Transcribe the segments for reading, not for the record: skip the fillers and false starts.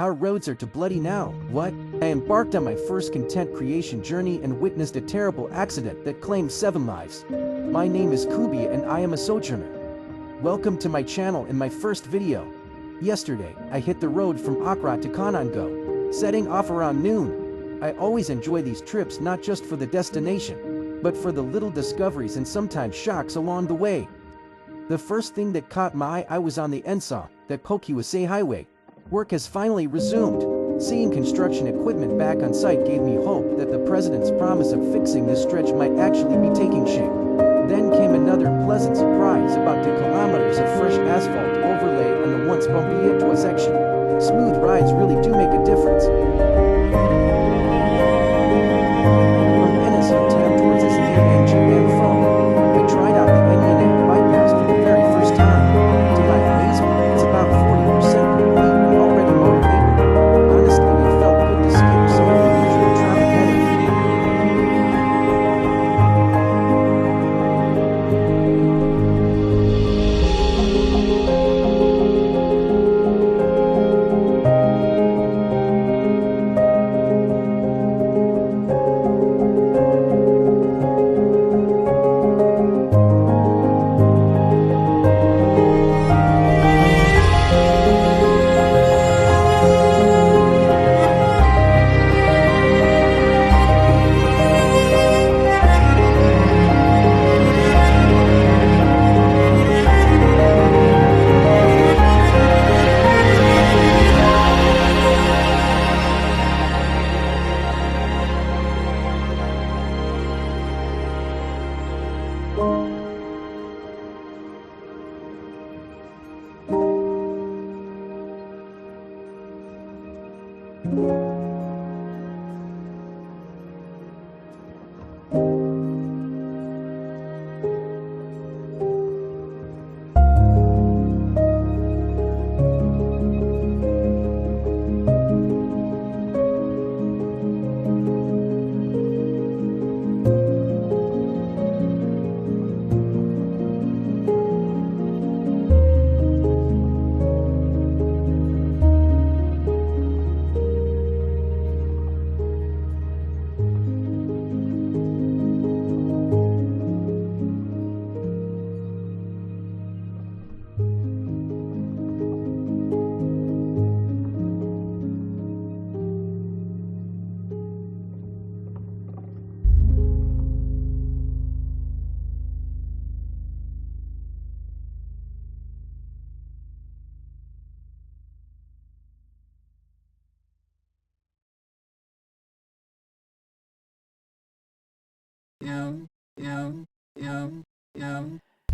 Our roads are too bloody now. What? I embarked on my first content creation journey and witnessed a terrible accident that claimed 7 lives. My name is Kubia and I am a sojourner. Welcome to my channel in my first video. Yesterday, I hit the road from Accra to Konongo, setting off around noon. I always enjoy these trips not just for the destination, but for the little discoveries and sometimes shocks along the way. The first thing that caught my eye was on the Ensa, the Accra-Kumasi highway. Work has finally resumed. Seeing construction equipment back on site gave me hope that the president's promise of fixing this stretch might actually be taking shape. Then came another pleasant surprise about 2 kilometers of fresh asphalt overlaid on the once bumpy Audiio section. Smooth rides really do make a difference. From Ensa towards this near NGM phone, I tried out the Audiio bypass for the very first time. To my amazement, it's about 40% complete and already motivated. Honestly, it felt good to skip some of the usual traffic headache.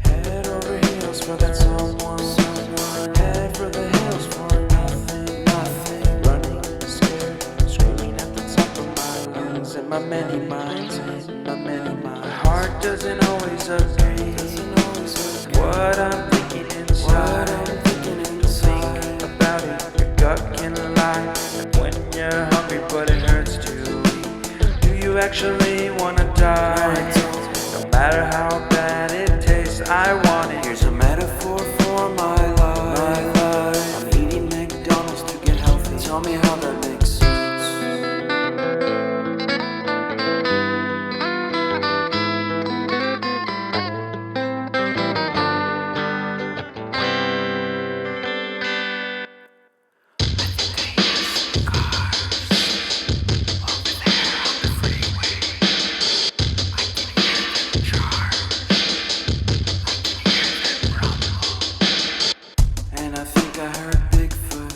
Head over heels for that someone. Head for the hills for nothing. Running, scared, screaming at the top of my lungs. In my many minds, my heart doesn't always agree. What I'm thinking inside. Think about it, your gut can lie. And when you're hungry but it hurts to eat, do you actually wanna die? No matter how bad it tastes, I want it. Here's a metaphor for my life. I'm eating McDonald's to get healthy. Tell me how that makes sense. And I think I heard Bigfoot.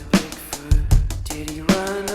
Did he run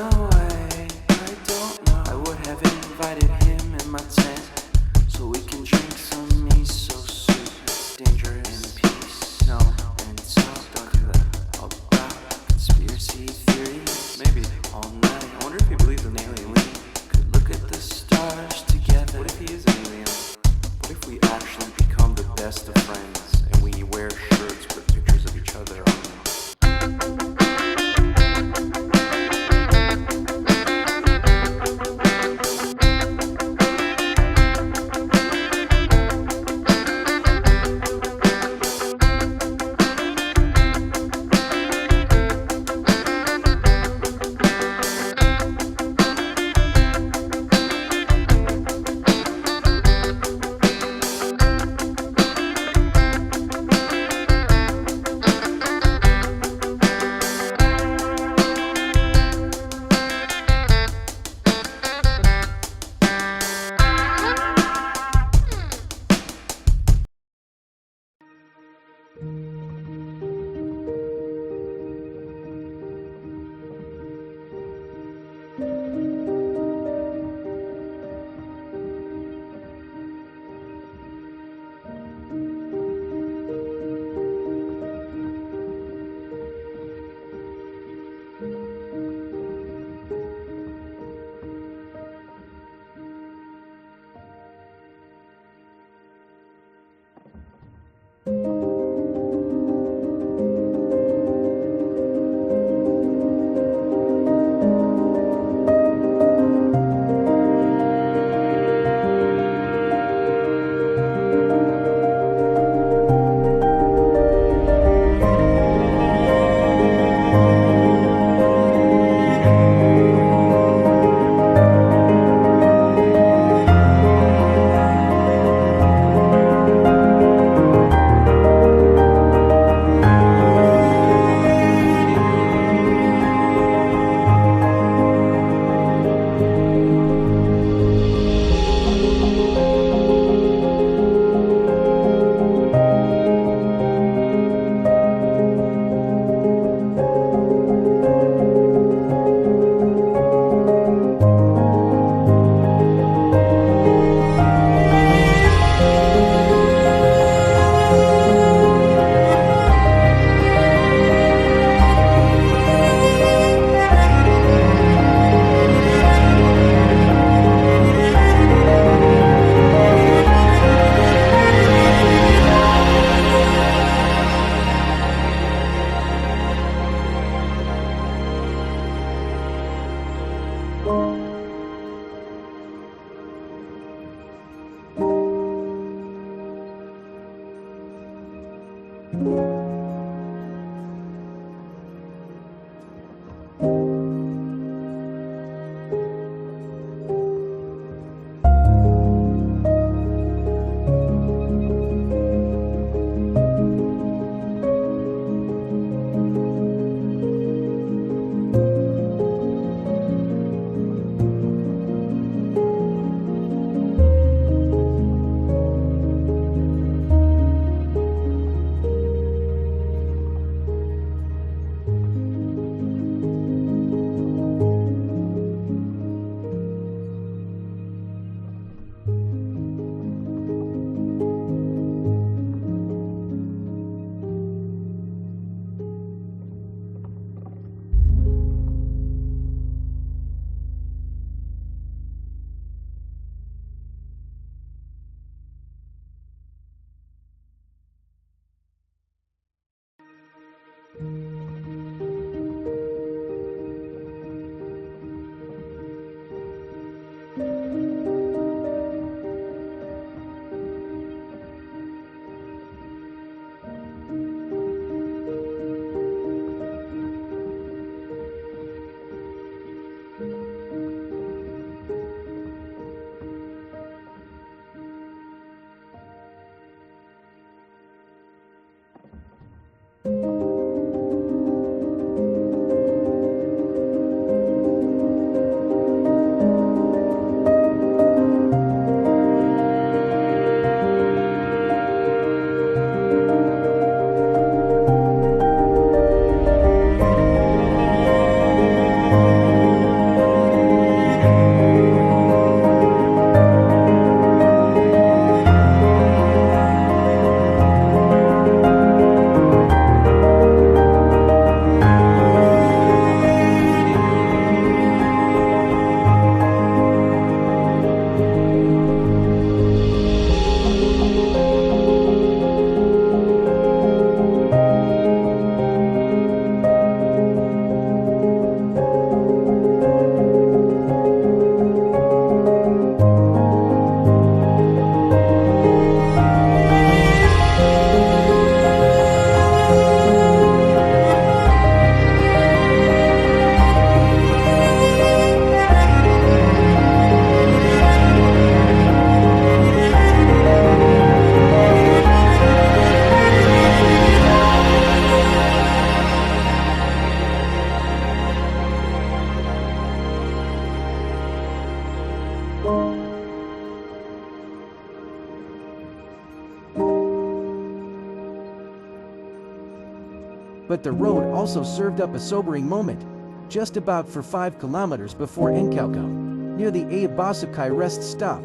But the road also served up a sobering moment. Just about for 5 kilometers before Nkauko, near the Ayabasukai rest stop,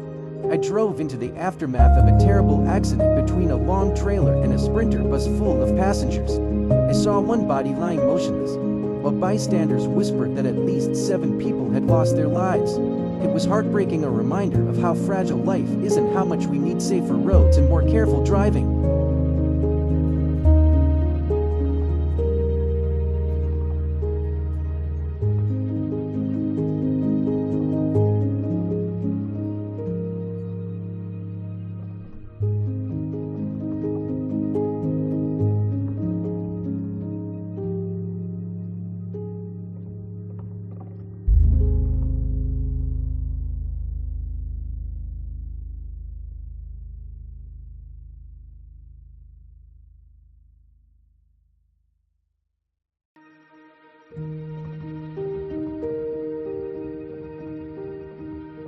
I drove into the aftermath of a terrible accident between a long trailer and a sprinter bus full of passengers. I saw one body lying motionless, while bystanders whispered that at least 7 people had lost their lives. It was heartbreaking, a reminder of how fragile life is and how much we need safer roads and more careful driving.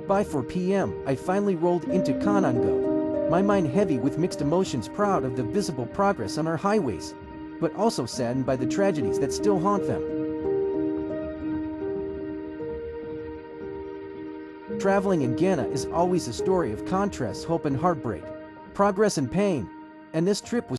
By 4 p.m., I finally rolled into Kanango, my mind heavy with mixed emotions, proud of the visible progress on our highways, but also saddened by the tragedies that still haunt them. Traveling in Ghana is always a story of contrast, hope and heartbreak, progress and pain, and this trip was